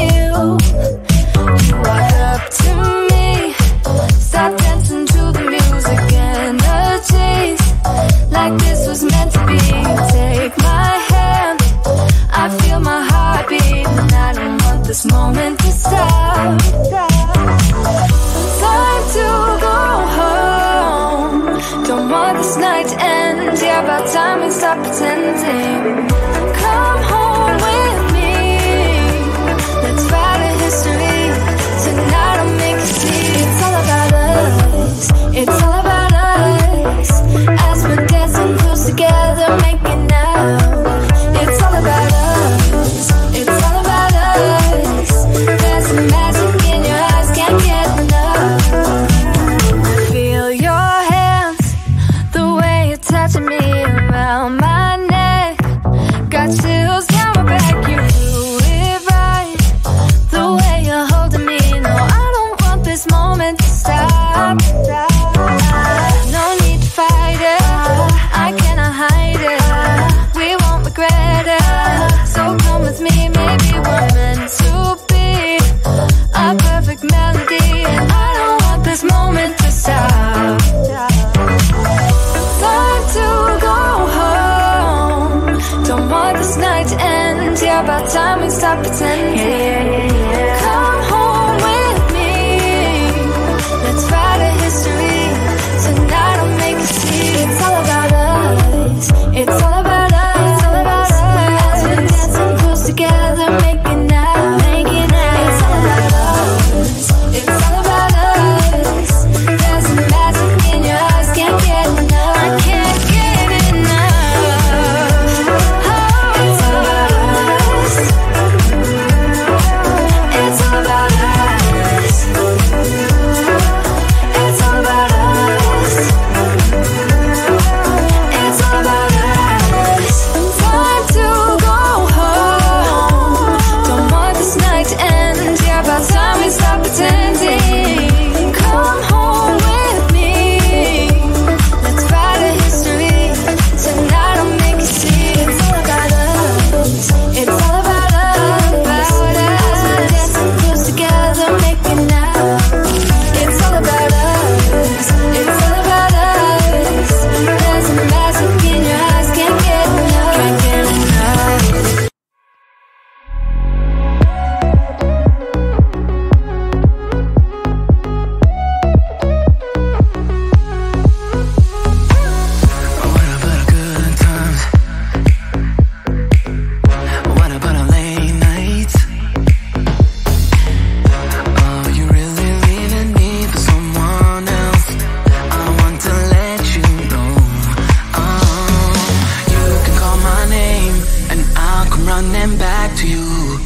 you. You walk up to me, start dancing to the music and the chase, like this was meant to be. Take my hand, I feel my heart beat, and I don't want this moment to stop. Time to go home, don't want this night to end. Yeah, about time we stop pretending. Come home with me, let's write a history. Tonight I'll make you see. It's all about us, it's all about us. As we're dancing close together, making out. It's all about us, it's all about us. There's some magic in your eyes, can't get enough. Feel your hands, the way you're touching me around my neck. Got chills down my back, you do it right. The way you're holding me, no, I don't want this moment to stop. No need to fight it, I cannot hide it. We won't regret it, so come with me. Maybe we're meant to be a perfect melody, and I don't want this moment to stop. Time to go home, don't want this night to end. Yeah, about time we stop pretending. Come home with me, let's write a history. Tonight I'll make you see. It's all about us, it's all about us. It's all about us. As we're dancing close together, making out, making out. It's all about us, it's all about us. There's some magic in your eyes, can't get enough. I can't get enough. Oh, it's all about us, it's all about us. It's all about us, it's all about us. Time to go home, don't want this night to end. Yeah, about time we stop pretending. Come home with me, let's write a history. Tonight I'll make you see. It's all about us, it's all about us. As we're dancing close together, making out. It's all about us, it's all about us. There's a magic in your eyes, can't get enough, can't get enough. What about our good times? What about our late nights? Oh, you really leaving me for someone else? I want to let you know. Oh, you can call my name and I'll come running back to you.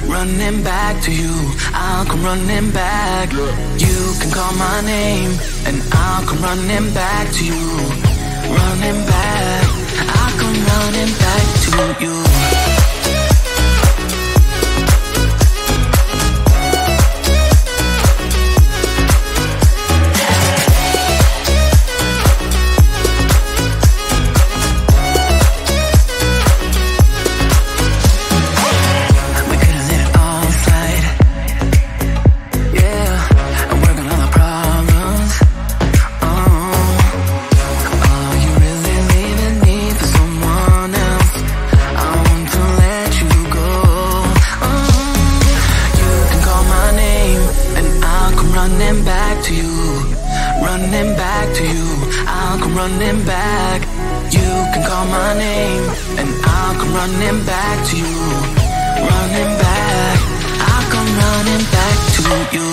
Running back to you, I'll come running back. You can call my name and I'll come running back to you. Running back, I'll come running back to you. We could've let it all slide, yeah, and work on all the problems. Oh, you really leaving me for someone else? I want to let you go. You can call my name and I'll come running back to you. Running back to you, I'll come running back. You can call my name and I'll come running back to you. Running back, I'll come running back to you.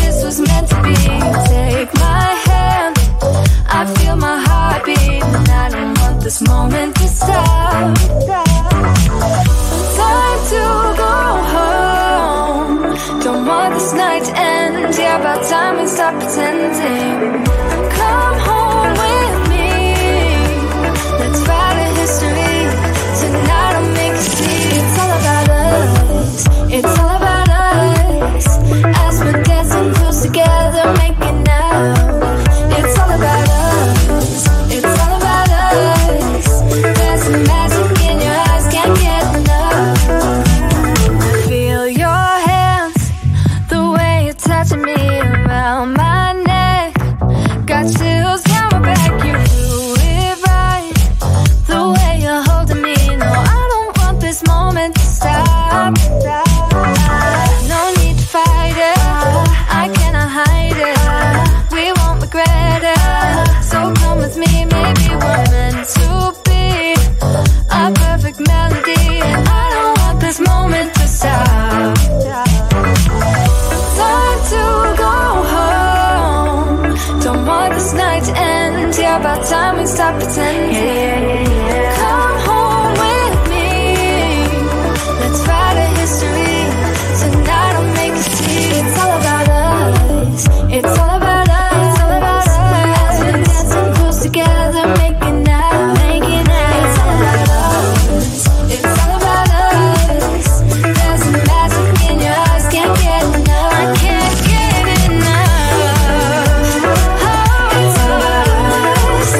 this was meant to be. Take my hand, I feel my heart beat, and I don't want this moment to stop. Time to go home, don't want this night to end. Yeah, about time we stop pretending. Come home with me, let's write a history. Tonight I'll make you see. It's all about us, it's all about us. As we're dancing close together, making out. It's all about us, it's all about us. There's some magic in your eyes, can't get enough. I feel your hands, the way you're touching me around my neck. Got chills down my back, you do it right. The way you're holding me, no, I don't want this moment to stop. No need to fight it, I cannot hide it. We won't regret it, so come with me. Maybe we're meant to be a perfect melody, and I don't want this moment to stop. Time to go home, don't want this night to end. Yeah, about time we stop pretending. Come home with me, let's write a history. Tonight I'll make you see. It's all about us, it's all about us. It's all about us. As we're dancing close together, making out, making out. It's all about us, it's all about us. There's some magic in your eyes, can't get enough. I can't get enough. Oh, it's all about us,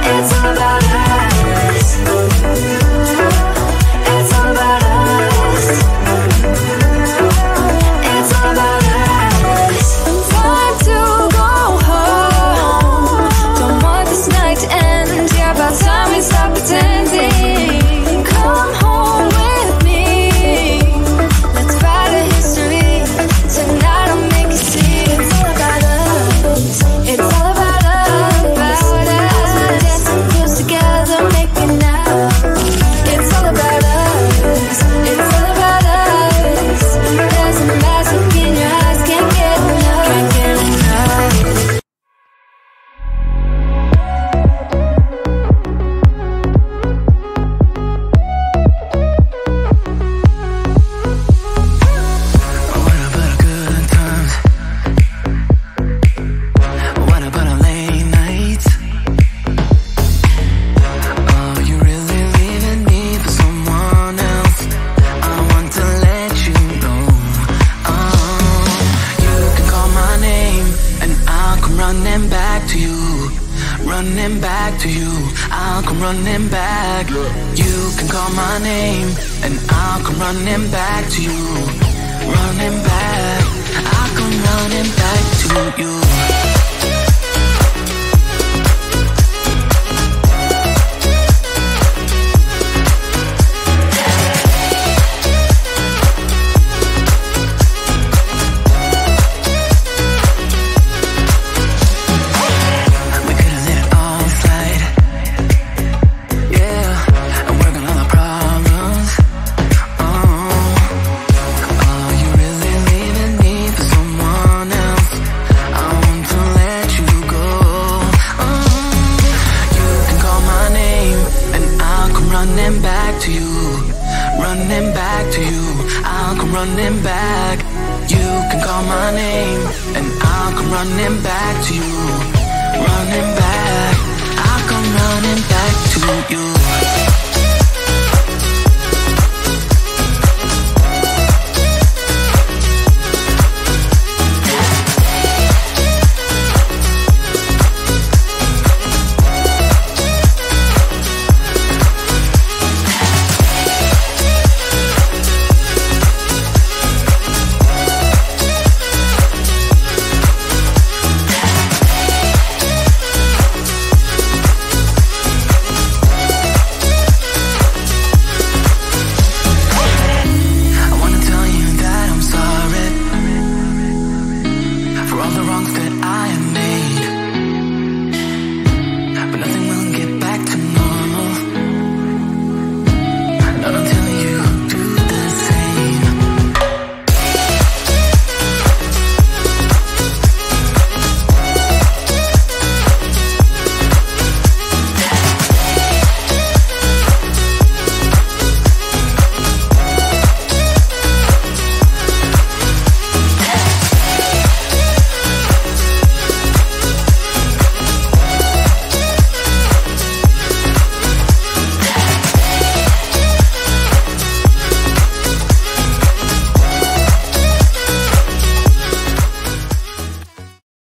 it's all about us. It's all about us, it's all about us. Time to go home, don't want this night to end. Yeah, about time we stop pretending. Come home with me, let's write a history. Tonight I'll make you see. It's all about us, it's all about us. As we're dancing close together, making out. It's all about us, it's all about us. There's some magic in your eyes, can't get enough, can't get enough. What about good times? What about our late nights? Oh, you really leaving me for someone else? I want to let you know. You can call my name and I'll come running back to you. Running back to you, I'll come running back. You can call my name and I'll come running back to you. Running back, I'll come running back to you. We could've let it all slide. Yeah, and work on all the problems. Oh, you really leaving me for someone else? I want to let you go. You can call my name and I'll come running back to you. Running back to you, I'll come running back. You can call my name and I'll come running back to you. Running back, I'll come running back to you.